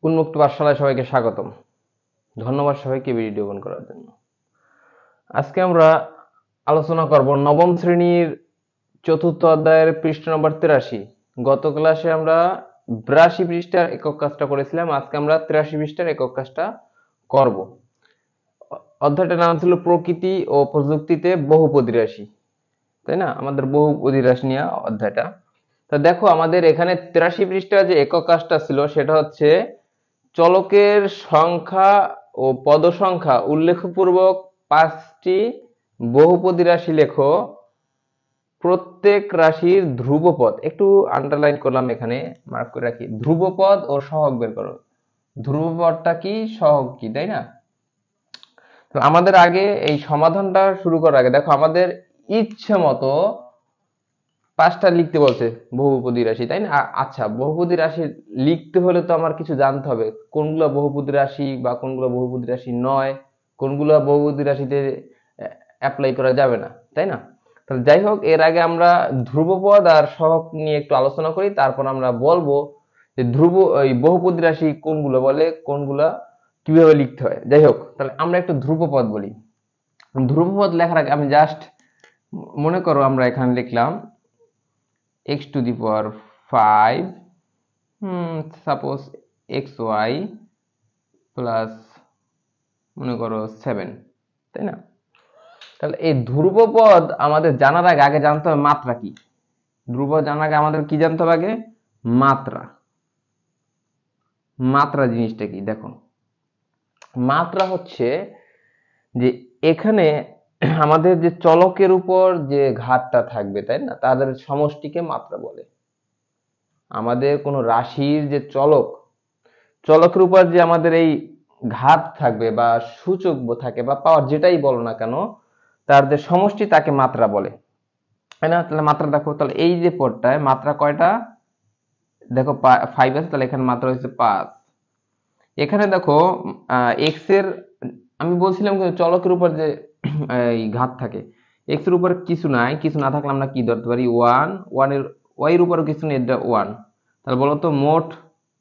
উন্মুক্ত পাঠশালায় সবাইকে স্বাগতম। ধন্যবাদ সবাইকে ভিডিও অন করার জন্য। আজকে আমরা আলোচনা করব নবম শ্রেণীর চতুর্থ অধ্যায়ের পৃষ্ঠা নম্বর 83। গত ক্লাসে আমরা 82 পৃষ্ঠার একক কাজটা করেছিলাম, আজকে আমরা 83 পৃষ্ঠার একক কাজটা করব। অধ্যায়টার নাম ছিল প্রকৃতি ও প্রযুক্তিতে বহুপদী রাশি, তাই না? আমাদের বহুপদী রাশি নিয়ে অধ্যায়টা। তো দেখো আমাদের এখানে 83 পৃষ্ঠা যে একক কাজটা ছিল সেটা হচ্ছে চলকের সংখ্যা ও পদ সংখ্যা উল্লেখপূর্বক 5টি বহুপদী রাশি লেখো। প্রত্যেক রাশির ধ্রুবপদ, একটু আন্ডারলাইন করলাম, এখানে মার্ক করে রাখি, ধ্রুবপদ ও সহগ বের করো। ধ্রুবপদটা কি, সহগ কি, তাই না? তো আমাদের আগে এই সমাধানটা শুরু করার আগে দেখো আমাদের ইচ্ছে মতো 5টা লিখতে বলছে বহুপদী রাশি, তাই না? আচ্ছা, বহুপদী রাশি লিখতে হলে তো আমার কিছু জানতে হবে, কোনগুলো বহুপদী রাশি বা কোনগুলো বহুপদী রাশি নয়, কোনগুলো বহুপদী রাশিতে অ্যাপ্লাই করা যাবে না, তাই না? তাহলে যাই হোক, এর আগে আমরা ধ্রুবপদ আর সহগ নিয়ে একটু আলোচনা করি, তারপর আমরা বলবো যে ওই বহুপদী রাশি কোনগুলো বলে, কোনগুলা কিভাবে লিখতে হয়। যাই হোক, তাহলে আমরা একটু ধ্রুবপদ বলি। ধ্রুবপদ লেখার আগে আমি জাস্ট মনে করো আমরা এখানে লিখলাম x to the power 5, suppose xy plus মনে করো 7, তাই না? তাহলে এই ধ্রুবপদ আমাদের জানার আগে আগে জানতে হবে মাত্রা কি। ধ্রুবপদ জানার আগে আমাদের কি জানতে হবে? আগে মাত্রা। মাত্রা জিনিসটা কি দেখো, মাত্রা হচ্ছে যে এখানে আমাদের যে চলকের উপর যে ঘাতটা থাকবে, তাই না, তাদের সমষ্টিকে মাত্রা বলে। আমাদের কোনো রাশির যে চলকের উপর যে আমাদের এই ঘাত থাকবে বা সূচক থাকে বা পাওয়ার, যেটাই বলো না কেন, তার যে সমষ্টি তাকে মাত্রা বলে, তাই না? তাহলে মাত্রা দেখো, তাহলে এই যে পদটায় মাত্রা কয়টা দেখো, 5 আছে, তাহলে এখানে মাত্রা হচ্ছে 5। এখানে দেখো এক্স এর, আমি বলছিলাম কিন্তু চলকের উপর যে এই ঘাত থাকে, এক্স এর উপর কিছু নাই, কিছু না থাকলে আমরা কি ধরতে পারি? 1। ওয়াই এর উপরও কিছু নেই, 1। তাহলে বলো তো মোট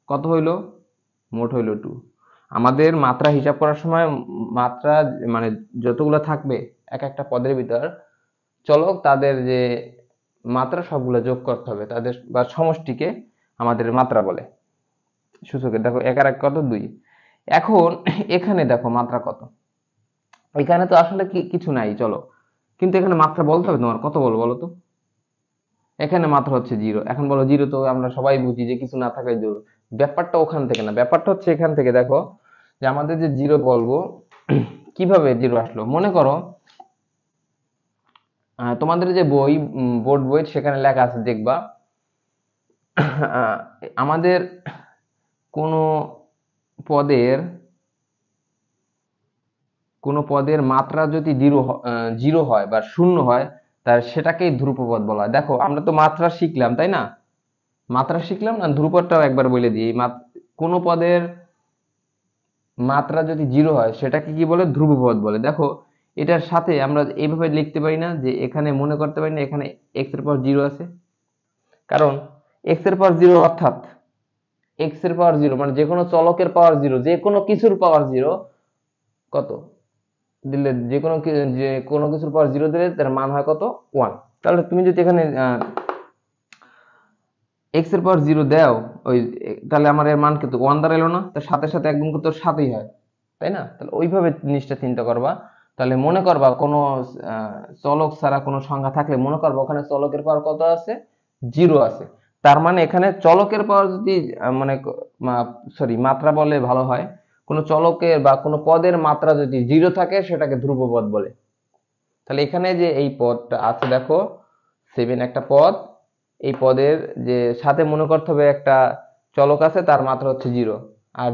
কত হইলো? মোট হইলো 2। আমাদের মাত্রা হিসাব করার সময় মাত্রা মানে যতগুলো থাকবে এক একটা পদের ভিতর চলক, তাদের যে মাত্রা সবগুলো যোগ করতে হবে, তাদের বা সমষ্টিকে আমাদের মাত্রা বলে। সূচকের দেখো 1 আর 1 কত? 2। এখন এখানে দেখো মাত্রা কত, এখানে তো আসলে কিছু নাই, চলো, কিন্তু এখানে মাত্রা বলতে হবে তোমার, কত বলো বলো তো? এখানে মাত্রা হচ্ছে 0। এখন বলো 0 তো আমরা সবাই বুঝি যে কিছু না থাকলে 0। ব্যাপারটা ওখান থেকে না, ব্যাপারটা হচ্ছে এখান থেকে। দেখো যে আমাদের যে 0 বলবো, কিভাবে 0 আসলো? মনে করো তোমাদের যে বই, বোর্ড বই, সেখানে লেখা আছে দেখবা, আমাদের কোনো পদের মাত্রা যদি 0 হয় বা 0 হয়, তাহলে সেটাকেই ধ্রুবপদ বলা হয়। দেখো আমরা তো মাত্রা শিখলাম, তাই না? মাত্রা শিখলাম না, ধ্রুবপদটাও একবার বলে দিই। কোনো পদের মাত্রা যদি 0 হয় সেটাকে কি বলে? ধ্রুবপদ বলে। দেখো এটার সাথে আমরা এইভাবে লিখতে পারি না যে এখানে মনে করতে পারি না এখানে x এর পাওয়ার 0 আছে, কারণ x এর পাওয়ার 0 অর্থাৎ x এর পাওয়ার 0 মানে যে কোনো চলকের পাওয়ার 0, যে কোনো কিছুর পাওয়ার 0 কত দিলে, যে কোনো কিছুর পাওয়ার 0 দিলে তার মান হয় কত? 1। তাহলে তুমি যদি এখানে এক্স এর পাওয়ার 0 দাও, ওই তাহলে আমার এর মান কিন্তু 1 দাঁড়াইলো না, তার সাথে সাথে একদম কিন্তু 7ই হয়, তাই না? তাহলে ওইভাবে জিনিসটা চিন্তা করবা। তাহলে মনে করবা কোনো চলক ছাড়া কোনো সংখ্যা থাকলে মনে করবা ওখানে চলকের পাওয়ার কত আছে? 0 আছে। তার মানে এখানে চলকের পাওয়ার যদি মানে সরি মাত্রা বলে ভালো হয়, কোনো চলকের বা কোনো পদের মাত্রা যদি 0 থাকে সেটাকে ধ্রুবপদ বলে। তাহলে এখানে যে এই পদটা আছে দেখো, 7 একটা পদ, এই পদের যে সাথে মনে করতে হবে একটা চলক আছে, তার মাত্রা হচ্ছে 0। আর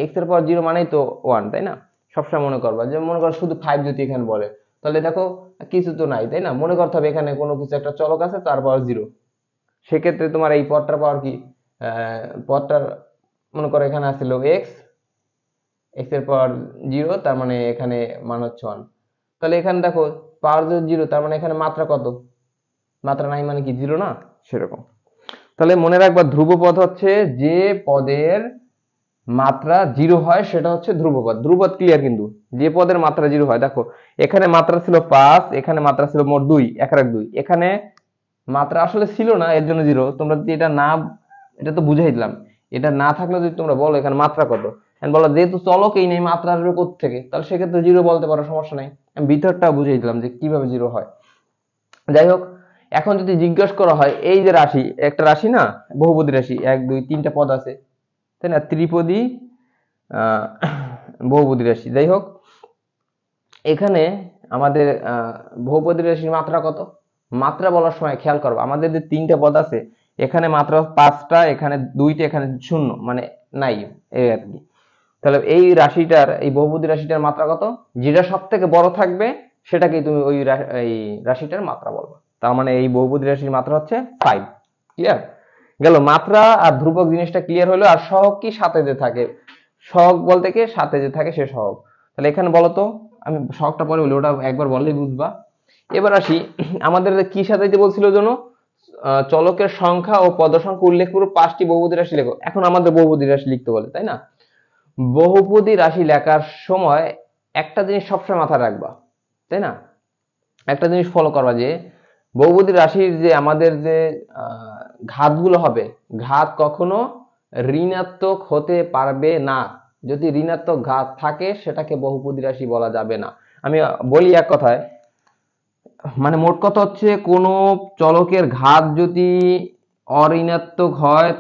x এর পাওয়ার 0 মানেই তো 1, তাই না? সবসময় মনে করবা, যে মনে করো শুধু 5 যদি এখানে বলে, তাহলে দেখো কিছু তো নাই, তাই না? মনে করতে হবে এখানে কোনো কিছু একটা চলক আছে, তার পাওয়ার 0। সেক্ষেত্রে তোমার এই পদটার পাওয়ার কি? পদটার মনে করো এখানে আসছিল x এর পাওয়ার 0, তার মানে এখানে মান হচ্ছে 1। তাহলে এখানে দেখো পাওয়ার 0, তার মানে এখানে মাত্রা কত? মাত্রা নাই মানে কি 0 না? সেরকম। তাহলে মনে রাখবা ধ্রুবপদ হচ্ছে যে পদের মাত্রা জিরো হয় সেটা হচ্ছে ধ্রুবপদ। ধ্রুবপদ ক্লিয়ার, কিন্তু যে পদের মাত্রা জিরো হয়, দেখো এখানে মাত্রা ছিল 5, এখানে মাত্রা ছিল মোট 2, 1 2, এখানে মাত্রা আসলে ছিল না, এর জন্য জিরো। তোমরা যদি এটা না, এটা তো বুঝাই দিলাম, এটা না থাকলে যদি তোমরা বলো এখানে মাত্রা কত, বলো যেহেতু চলকেই নেই মাত্রা আসবে কোত্থেকে, তাহলে সেক্ষেত্রে জিরো বলতে পারো, সমস্যা নাই। আমি ভিতরটা বুঝিয়ে দিলাম যে কিভাবে জিরো হয়। যাই হোক, এখন যদি জিজ্ঞেস করা হয় এই যে রাশি, একটা রাশি না, বহুপদী রাশি, 1 2 3টা পদ আছে, তাই না, ত্রিপদী আহ বহুপদী রাশি। যাই হোক, এখানে আমাদের বহুপদী রাশির মাত্রা কত, মাত্রা বলার সময় খেয়াল করবো আমাদের যে 3টা পদ আছে, এখানে মাত্র 5টা, এখানে 2টা, এখানে 0, মানে নাই, এই আর কি। তাহলে এই রাশিটার, এই বহুপদী রাশিটার মাত্রা কত, যেটা সব থেকে বড় থাকবে সেটাকেই তুমি ওই এই রাশিটার মাত্রা বলবা। তার মানে এই বহুপদী রাশির মাত্রা হচ্ছে 5। ক্লিয়ার গেল, মাত্রা আর ধ্রুবক জিনিসটা ক্লিয়ার হলো। আর সহগ কি, সাথে যে থাকে, সহগ বলতে কি সাথে যে থাকে সে সহগ। তাহলে এখানে বলো তো, আমি সহগটা পরে বলি, ওটা একবার বললেই বুঝবা। এবার আসি, আমাদের কি সাজাইতে বলছিল যেন, চলকের সংখ্যা ও পদ সংখ্যা উল্লেখ করে 5টি বহুপদী রাশি লেখো। এখন আমাদের বহুপদী রাশি লিখতে বলে, তাই না। বহুপদী রাশি লেখার সময় একটা জিনিস সবসময় মাথায় রাখবা, তাই না, একটা জিনিস ফলো করবা, যে বহুপদী রাশির যে আমাদের যে ঘাতগুলো হবে, ঘাত কখনো ঋণাত্মক হতে পারবে না। যদি ঋণাত্মক ঘাত থাকে সেটাকে বহুপদী রাশি বলা যাবে না। আমি বলি এক কথায়, মানে মোট কথা হচ্ছে, কোনো চলকের ঘাত যদি অঋণাত্মক হয়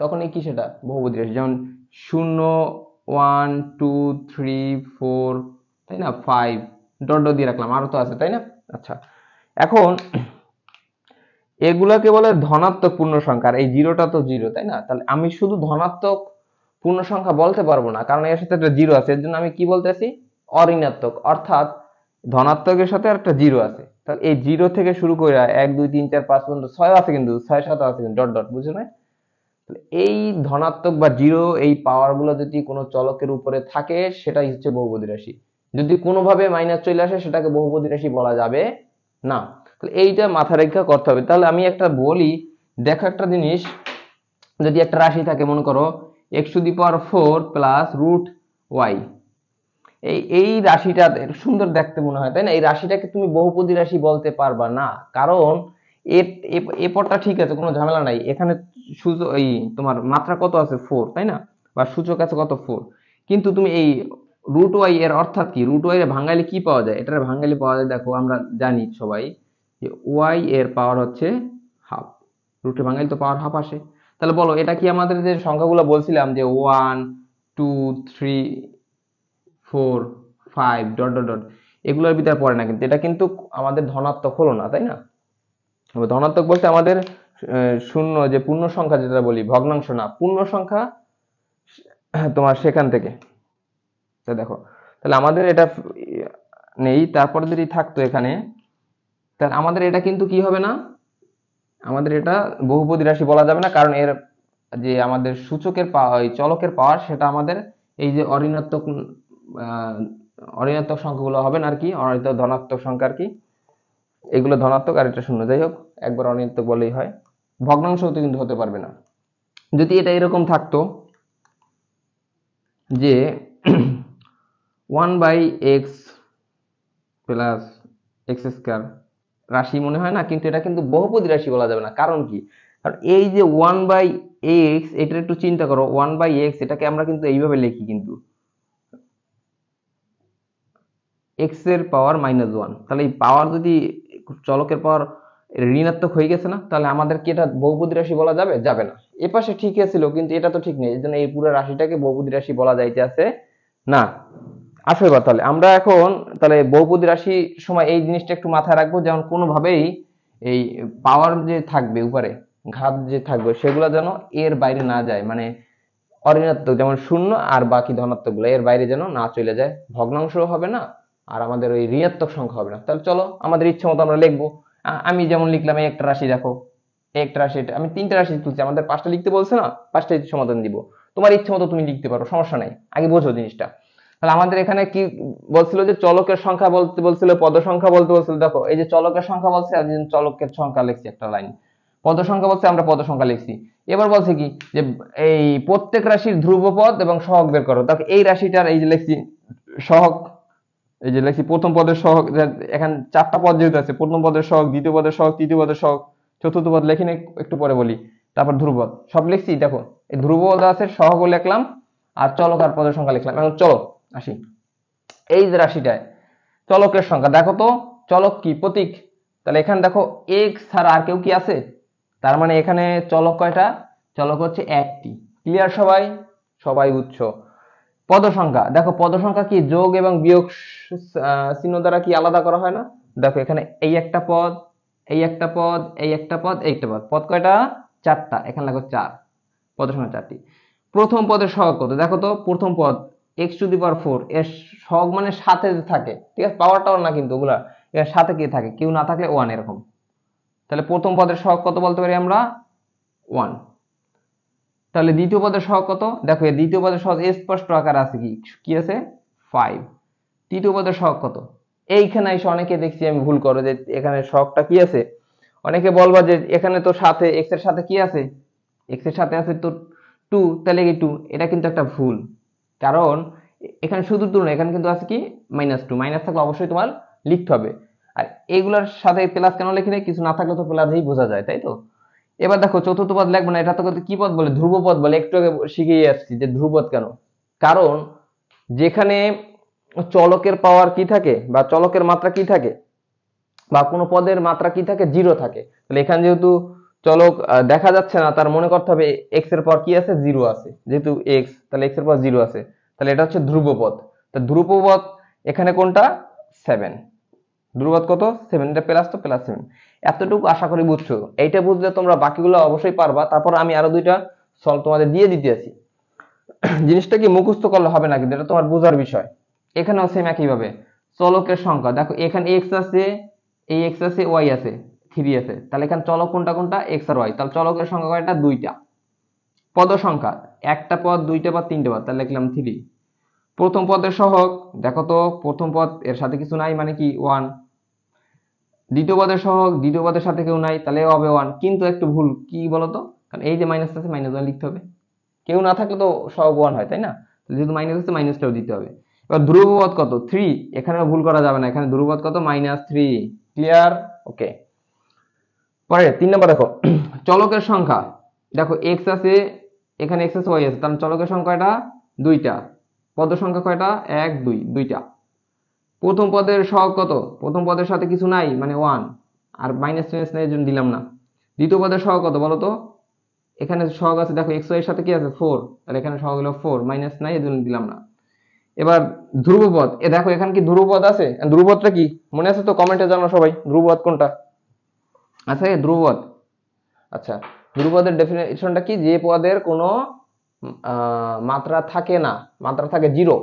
তখনই কি সেটা বহুপদী রাশি। যেমন 0 1 2 3 4, তাই না, 5 ডট ডট দিয়ে রাখলাম, আরো তো আছে, তাই না। আচ্ছা, এখন এগুলাকে বলে ধনাত্মক পূর্ণ সংখ্যা, আর এই জিরোটা তো জিরো, তাই না। তাহলে আমি শুধু ধনাত্মক পূর্ণ সংখ্যা বলতে পারবো না, কারণ এর সাথে একটা জিরো আছে, এর জন্য আমি কি বলতেছি, অঋণাত্মক, অর্থাৎ ধনাত্মকের সাথে একটা জিরো আছে। তাহলে এই জিরো থেকে শুরু করে 1 2 3 4 5 পর্যন্ত 6 আছে, কিন্তু 6 7 আছে, কিন্তু ডট ডট, বুঝছো না। এই ধনাত্মক বা জিরো, এই পাওয়ার গুলো যদি কোনো চলকের উপরে থাকে সেটাই হচ্ছে বহুপদী রাশি। যদি কোনোভাবে মাইনাস চলে আসে সেটাকে বহুপদী রাশি বলা যাবে না। তাহলে এইটা মাথা রেখা করতে হবে। তাহলে আমি একটা বলি, দেখো একটা জিনিস, যদি একটা রাশি থাকে, মনে করো x⁴ প্লাস রুট ওয়াই, এই রাশিটা সুন্দর দেখতে মনে হয়, তাই না। এই রাশিটাকে তুমি বহুপদী রাশি বলতে পারবা না, কারণ এ পদটা ঠিক আছে, কোনো ঝামেলা নাই। এখানে এই তোমার মাত্রা কত আছে, 4, তাই না, বা সূচক আছে কত, 4। কিন্তু তুমি এই রুট ওয়াই এর অর্থাৎ কি, রুট ওয়াই এর ভাঙাইলে কি পাওয়া যায়, এটার ভাঙাইলে পাওয়া যায়, দেখো আমরা জানি সবাই যে ওয়াই এর পাওয়ার হচ্ছে হাফ। রুটে ভাঙাইলে তো পাওয়ার হাফ আসে। তাহলে বলো, এটা কি আমাদের যে সংখ্যাগুলো বলছিলাম যে 1 2 3 4 5 ডট ডট ডট, এগুলোর ভিতরে পড়ে না, কিন্তু এটা কিন্তু আমাদের ধনাত্মক হলো না, তাই না। ধনাত্মক বলতে আমাদের শূন্য, যে পূর্ণ সংখ্যা যেটা বলি, ভগ্নাংশ না, পূর্ণ সংখ্যা তোমার সেখান থেকে। তো দেখো, তাহলে আমাদের এটা নেই, তারপরে যদি থাকতো এখানে, তাহলে আমাদের এটা কিন্তু কি হবে না, আমাদের এটা বহুপদী রাশি বলা যাবে না, কারণ এর যে আমাদের সূচকের পাওয়ার, চলকের পাওয়ার, সেটা আমাদের এই যে অঋণাত্মক সংখ্যাগুলো হবে না আর কি, ধনাত্মক সংখ্যা আর কি, এগুলো ধনাত্মক আর এটা শূন্য। যাই হোক, একবার অঋণাত্মক বলেই হয়, ভগ্নাংশ তো কিন্তু হতে পারবে না। যদি এটা এরকম থাকতো যে 1/x প্লাস x² রাশি মনে হয় না, কিন্তু এটা কিন্তু বহুপদী রাশি বলা যাবে না। কারণ কি, কারণ এই যে 1/x, এটা একটু চিন্তা করো, 1/x এটাকে আমরা কিন্তু এইভাবে লিখি, কিন্তু x এর পাওয়ার -1। তাহলে এই পাওয়ার যদি, চলকের পাওয়ার ঋণাত্মক হয়ে গেছে না, তাহলে আমাদের কি এটা বহুপদী রাশি বলা যাবে, যাবে না। এপাশে ঠিক ছিল, কিন্তু এটা তো ঠিক নেই, এই জন্য এই পুরো রাশিটাকে বহুপদী রাশি বলা যাইতেছে না। আসো এবার তাহলে আমরা এখন, তাহলে বহুপদী রাশির সময় এই জিনিসটা একটু মাথায় রাখবো, যেমন কোনোভাবেই এই পাওয়ার যে থাকবে উপরে, ঘাত যে থাকবে, সেগুলো যেন এর বাইরে না যায়, মানে অঋণাত্মক যেমন 0 আর বাকি ধনাত্মক গুলো এর বাইরে যেন না চলে যায়, ভগ্নাংশ হবে না, আর আমাদের ওই ঋণাত্মক সংখ্যা হবে না। তাহলে চলো আমাদের ইচ্ছা মতো আমরা লিখবো। আমি যেমন লিখলাম, এই একটা রাশি দেখো, এই একটা রাশি, আমি 3টা রাশি তুলছি, আমাদের 5টা লিখতে বলছে না, 5টাই সমাধান দিব। তোমার ইচ্ছা মতো তুমি লিখতে পারো, সমস্যা নাই, আগে বোঝো জিনিসটা। তাহলে আমাদের এখানে কি বলছিল, যে চলকের সংখ্যা বলতে বলছিল, পদ সংখ্যা বলতে বলছিল। দেখো, এই যে চলকের সংখ্যা বলছে, আর চলকের সংখ্যা লিখছি একটা লাইন, পদ সংখ্যা বলছে, আমরা পদ সংখ্যা লিখছি। এবার বলছে কি যে এই প্রত্যেক রাশির ধ্রুবপদ এবং সহগ বের করো। দেখো এই রাশিটার এই যে লিখছি সহগ, এই যে লিখছি প্রথম পদের সহগ, এখানে 4টা পদ যেহেতু আছে, প্রথম পদের সহগ, দ্বিতীয় পদের সহগ, তৃতীয় পদের সহগ, চতুর্থ পদ লেখি না, একটু পরে বলি। তারপর ধ্রুবপদ সব লিখছি। দেখো এই ধ্রুবপদ আছে, সহগ লিখলাম, আর চলক আর পদের সংখ্যা লিখলাম। এখন চলো আসি এই যে রাশিটায় চলকের সংখ্যা। দেখো তো চলক কি প্রতীক, তাহলে এখানে দেখো এক্স ছাড়া আর কেউ কি আছে? তার মানে এখানে চলক কয়টা? চলক হচ্ছে একটি। ক্লিয়ার সবাই? সবাই বুঝছো? পদ সংখ্যা, দেখো পদ সংখ্যা কি যোগ এবং বিয়োগ চিহ্ন দ্বারা কি আলাদা করা হয় না? দেখো এখানে এই একটা পদ, এই একটা পদ, এই একটা পদ, এই একটা পদ, পদ কয়টা? 4টা, এখানে লাগো 4, পদ সংখ্যা 4টি। প্রথম পদের সহগ কত? দেখো তো প্রথম পদ x⁴, এর সহগ মানে সাথে থাকে, ঠিক আছে, পাওয়ার টাওয়ার না কিন্তু ওগুলা, এর সাথে কে থাকে? কেউ না থাকলে 1 এরকম। তাহলে প্রথম পদের সহগ কত বলতে পারি আমরা? 1। তাহলে দ্বিতীয় পদের সহগ কত? দেখো এই দ্বিতীয় পদের সহগ স্পষ্ট আকারে আছে, কি কি আছে? 5। তৃতীয় পদের সহগ কত? এইখানে এসে অনেকে দেখছি আমি ভুল করো যে এখানে সহগটা কি আছে, অনেকে বলবা যে এখানে তো সাথে x এর সাথে কি আছে? x এর সাথে আছে তো 2, তাহলে কি 2? এটা কিন্তু একটা ভুল, কারণ এখানে শুধু 2 না, এখানে কিন্তু আছে কি -2, মাইনাস থাকলে অবশ্যই তোমার লিখতে হবে। আর এগুলোর সাথে প্লাস কেন লিখি না? কিছু না থাকলে তো প্লাসই বোঝা যায়, তাই তো? এবার দেখো চতুর্থ পদ লিখবো না, এটা তো কি পদ বলে? ধ্রুবপদ বলে। একটু আগে শিখিয়ে আসছি যে ধ্রুবপদ কেন, কারণ যেখানে চলকের পাওয়ার কি থাকে বা চলকের মাত্রা কি থাকে বা কোনো পদের মাত্রা কি থাকে? 0 থাকে। তাহলে এখানে যেহেতু চলক দেখা যাচ্ছে না, তার মনে করতে হবে এক্স এর পর কি আছে? 0 আছে। যেহেতু এক্স, তাহলে এক্স এর পর 0 আছে, তাহলে এটা হচ্ছে ধ্রুবপদ। তা ধ্রুবপদ এখানে কোনটা? 7। ধ্রুবপদ কত? 7। এটা প্লাস তো প্লাস 7। এতটুকু আশা করি বুঝছো। এইটা বুঝলে তোমরা বাকিগুলো অবশ্যই পারবা। তারপর আমি আরো দুইটা সলভ তোমাদের দিয়ে দিতে আছি। জিনিসটা কি মুখস্থ করলে হবে না, কিন্তু এটা তোমার বোঝার বিষয়। এখানেও সেম একইভাবে চলকের সংখ্যা, দেখো এখানে এক্স আছে, এই এক্স আছে, ওয়াই আছে, 3 আছে, তাহলে এখানে চলক কোনটা কোনটা? এক্স আর ওয়াই। তাহলে চলকের সংখ্যা কয়টা? 2টা। পদ সংখ্যা একটা পদ, 2টা পদ, 3টে পদ, তাহলে লিখলাম 3। প্রথম পদের সহগ, দেখো তো প্রথম পদ এর সাথে কিছু নাই মানে কি 1। দ্বিতীয় পদের সহগ, দ্বিতীয় পদের সাথে কেউ নাই, তাহলে হবে 1। কিন্তু একটু ভুল কি বলতো, কারণ এই যে মাইনাস আছে, -1 লিখতে হবে। কেউ না থাকলে তো সহগ 1 হয়, তাই না? যেহেতু মাইনাস আছে, মাইনাসটাও দিতে হবে। এবার ধ্রুবপদ কত? 3। এখানেও ভুল করা যাবে না, এখানে ধ্রুবপদ কত? -3। ক্লিয়ার? ওকে। পরে 3 নম্বর দেখো চলকের সংখ্যা, দেখো এক্স আছে, এখানে এক্স আছে, ওয়াই আছে, তাহলে চলকের সংখ্যা কয়টা? 2টা। পদ সংখ্যা কয়টা? 1 2, 2টা। প্রথম পদের সহগ কত? প্রথম পদের সাথে কিছু নাই মানে 1, আর মাইনাস টাইনাস নাই, এই জন্য দিলাম না। দ্বিতীয় পদের সহগ কত বলো তো? এখানে সহগ আছে, দেখো এক্স ওয়াই এর সাথে কি আছে? 4, তাহলে এখানে সহগ হলো 4, মাইনাস নাই, এই জন্য দিলাম না। এবার ধ্রুবপদ, দেখো এখানে কি ধ্রুবপদ আছে? ধ্রুবপদটা কি মনে আছে তো? কমেন্টে জানাও সবাই ধ্রুবপদ কোনটা আছে। ধ্রুবপদ, আচ্ছা, ধ্রুবপদের ডেফিনেশনটা কি? যে পদের কোনো মাত্রা থাকে না, মাত্রা থাকে 0,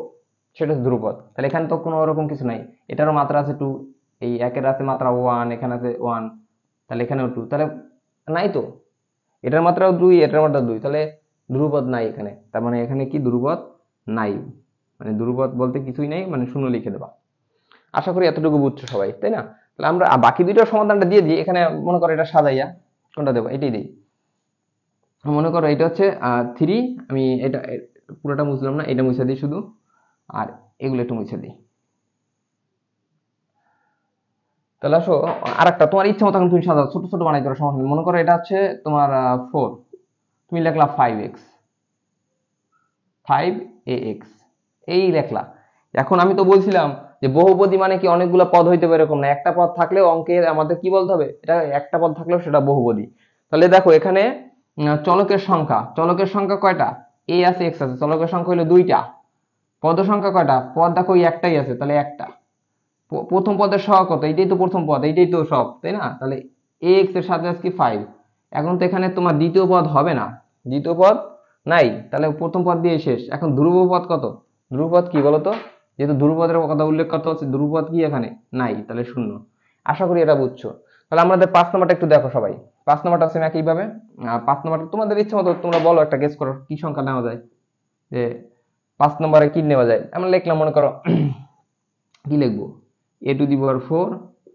সেটা হচ্ছে ধ্রুবপদ। তাহলে এখানে তো কোনো ওরকম কিছু নাই, এটারও মাত্রা আছে 2, এই একের আছে মাত্রা 1, এখানে আছে 1, তাহলে এখানেও 2, তাহলে নাই তো। এটার মাত্রাও 2, এটার মাত্রা 2, তাহলে ধ্রুবপদ নাই এখানে। তার মানে এখানে কি ধ্রুবপদ নাই, মানে ধ্রুবপদ বলতে কিছুই নাই, মানে শূন্য লিখে দেবা। আশা করি এতটুকু বুঝছো সবাই, তাই না? তাহলে আমরা বাকি দুইটার সমাধানটা দিয়ে দিই। এখানে মনে করো এটা সাজাইয়া কোনটা দেবো? এটাই দিই। মনে করো এটা হচ্ছে 3, আমি এটা পুরোটা মুছলাম না, এটা মুছে দিই শুধু, আর এগুলো একটু মুছে দিই। তাহলে আসো আর একটা তোমার ইচ্ছা মতো তুমি সাজাও, ছোট ছোট বানাই করো, সমস্যা নেই। মনে করো এটা হচ্ছে তোমার 4, তুমি লেখলা 5x, 5ax, এই লেখলা। এখন আমি তো বলছিলাম যে বহুপদী মানে কি অনেকগুলো পদ হইতে পারে, এরকম না। একটা পদ থাকলেও অঙ্কে আমাদের কি বলতে হবে? এটা একটা পদ থাকলেও সেটা বহুপদী। তাহলে দেখো এখানে চলকের সংখ্যা, চলকের সংখ্যা কয়টা? a আছে, x আছে, চলকের সংখ্যা হলো 2টা। পদ সংখ্যা কয়টা? পদ দেখো ওই একটাই আছে, তাহলে একটা। প্রথম পদের সহগ কত? এইটাই তো প্রথম পদ, এইটাই তো সব, তাই না? তাহলে ax এর সাথে আছে কি 5। এখন তো এখানে তোমার দ্বিতীয় পদ হবে না, দ্বিতীয় পদ নাই, তাহলে প্রথম পদ দিয়ে শেষ। এখন ধ্রুবপদ কত? ধ্রুবপদ কি বলতো? যেহেতু ধ্রুবপদের কথা উল্লেখ করতে হচ্ছে, ধ্রুবপদ কি এখানে নাই, তাহলে 0। আশা করি এটা বুঝছো। তাহলে আমাদের 5 নম্বরটা একটু দেখো সবাই। 5 নম্বরটা আছে একইভাবে। 5 নম্বরটা তোমাদের ইচ্ছা মতো তোমরা বলো, একটা গেস করো কি সংখ্যা নেওয়া যায়, যে 5 নম্বরে কি নেওয়া যায়। আমরা লিখলাম মনে করো কি লিখবো? a⁴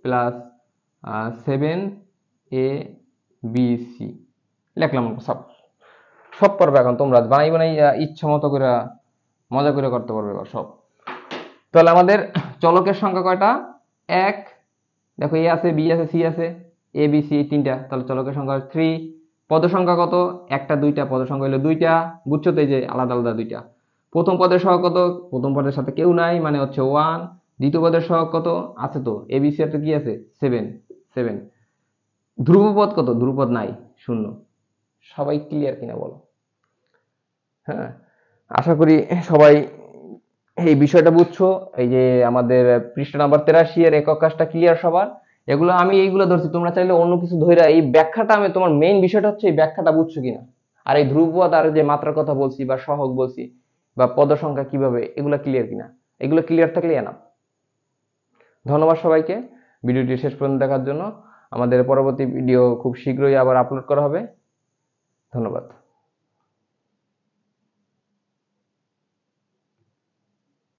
plus 7a B C লিখলাম সব সব পারবে এখন তোমরা বানাই বানাই ইচ্ছা মতো করে মজা করে করতে পারবে এবার সব। তাহলে আমাদের চলকের সংখ্যা কয়টা? এক, দেখো এ আছে, বি আছে, সি আছে, এ বি সি তিনটা, তাহলে চলকের সংখ্যা 3। পদ সংখ্যা কত? একটা দুইটা, পদ সংখ্যা হলো দুইটা, বুঝছো তো, এই যে আলাদা আলাদা দুইটা। প্রথম পদের সহগ কত? প্রথম পদের সাথে কেউ নাই মানে হচ্ছে 1। দ্বিতীয় পদের সহগ কত? আছে তো, এ বি সি এর তো কি আছে? 7 7। ধ্রুবপদ কত? ধ্রুবপদ নাই, শূন্য। সবাই ক্লিয়ার কিনা বলো? হ্যাঁ, আশা করি সবাই এই বিষয়টা বুঝছো। এই যে আমাদের পৃষ্ঠা নাম্বার 83 এর একক কাজটা ক্লিয়ার সবার? এগুলো আমি এইগুলো ধরছি, তোমরা চাইলে অন্য কিছু ধইরা এই ব্যাখ্যাটা, আমি তোমার মেইন বিষয়টা হচ্ছে এই ব্যাখ্যাটা বুঝছো কিনা। আর এই ধ্রুবপদ আর যে মাত্রার কথা বলছি বা সহগ বলছি বা পদ সংখ্যা কিভাবে, এগুলো ক্লিয়ার কিনা? এগুলো ক্লিয়ার থাকলে এনাফ। ধন্যবাদ সবাইকে ভিডিওটি শেষ পর্যন্ত দেখার জন্য। আমাদের পরবর্তী ভিডিও খুব শীঘ্রই আবার আপলোড করা হবে। ধন্যবাদ।